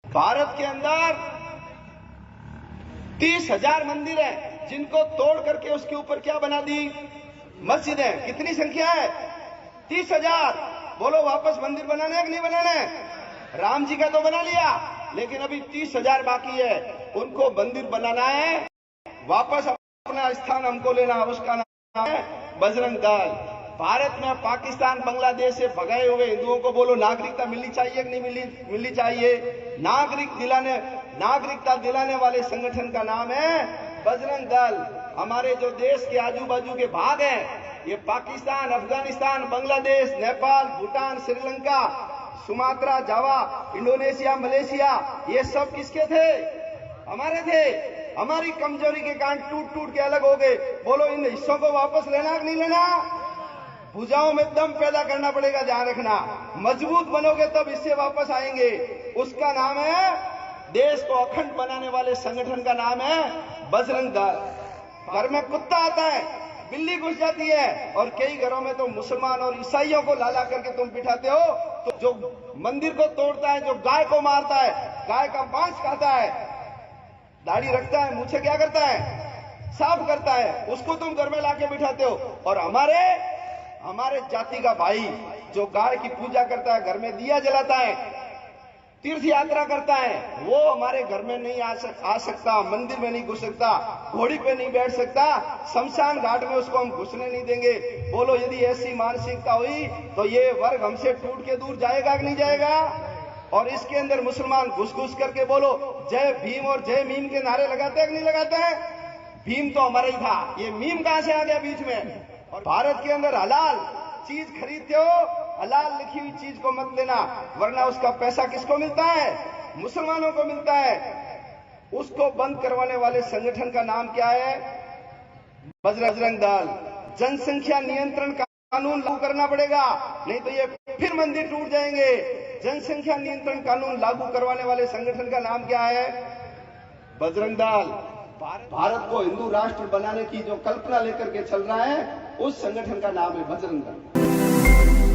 भारत के अंदर 30,000 मंदिर है जिनको तोड़ करके उसके ऊपर क्या बना दी? मस्जिद है। कितनी संख्या है? 30,000। बोलो वापस मंदिर बनाना है कि नहीं बनाना है? राम जी का तो बना लिया, लेकिन अभी 30,000 बाकी है। उनको मंदिर बनाना है, वापस अपना स्थान हमको लेना। उसका नाम है बजरंग दल। भारत में पाकिस्तान बांग्लादेश से भगाए हुए हिंदुओं को बोलो नागरिकता मिलनी चाहिए कि नहीं मिलनी चाहिए? नागरिकता दिलाने वाले संगठन का नाम है बजरंग दल। हमारे जो देश के आजू बाजू के भाग हैं, ये पाकिस्तान, अफगानिस्तान, बांग्लादेश, नेपाल, भूटान, श्रीलंका, सुमात्रा, जावा, इंडोनेशिया, मलेशिया, ये सब किसके थे? हमारे थे। हमारी कमजोरी के कारण टूट टूट के अलग हो गए। बोलो इन हिस्सों को वापस लेना कि नहीं लेना? भुजाओं में दम पैदा करना पड़ेगा, ध्यान रखना। मजबूत बनोगे तब इससे वापस आएंगे। उसका नाम है, देश को अखंड बनाने वाले संगठन का नाम है बजरंग दल। घर में कुत्ता आता है, बिल्ली घुस जाती है, और कई घरों में तो मुसलमान और ईसाइयों को लाला करके तुम बिठाते हो। तो जो मंदिर को तोड़ता है, जो गाय को मारता है, गाय का मांस खाता है, दाढ़ी रखता है, मुझे क्या करता है? साफ करता है, उसको तुम घर में लाके बिठाते हो। और हमारे जाति का भाई जो गाय की पूजा करता है, घर में दिया जलाता है, तीर्थ यात्रा करता है, वो हमारे घर में नहीं आ सकता, मंदिर में नहीं घुस सकता, घोड़ी पे नहीं बैठ सकता, शमशान घाट में उसको हम घुसने नहीं देंगे। बोलो यदि ऐसी मानसिकता हुई तो ये वर्ग हमसे टूट के दूर जाएगा कि नहीं जाएगा? और इसके अंदर मुसलमान घुस घुस करके बोलो जय भीम और जय मीम के नारे लगाते हैं कि नहीं लगाते हैं? भीम तो हमारा ही था, ये मीम कहां से आ गया बीच में? और भारत के अंदर हलाल चीज खरीदते हो, हलाल लिखी हुई चीज को मत लेना, वरना उसका पैसा किसको मिलता है? मुसलमानों को मिलता है। उसको बंद करवाने वाले संगठन का नाम क्या है? बजरंग दल। जनसंख्या नियंत्रण कानून लागू करना पड़ेगा, नहीं तो ये फिर मंदिर टूट जाएंगे। जनसंख्या नियंत्रण कानून लागू करवाने वाले संगठन का नाम क्या है? बजरंग दल। भारत को हिंदू राष्ट्र बनाने की जो कल्पना लेकर के चल रहा है, उस संगठन का नाम है बजरंग दल।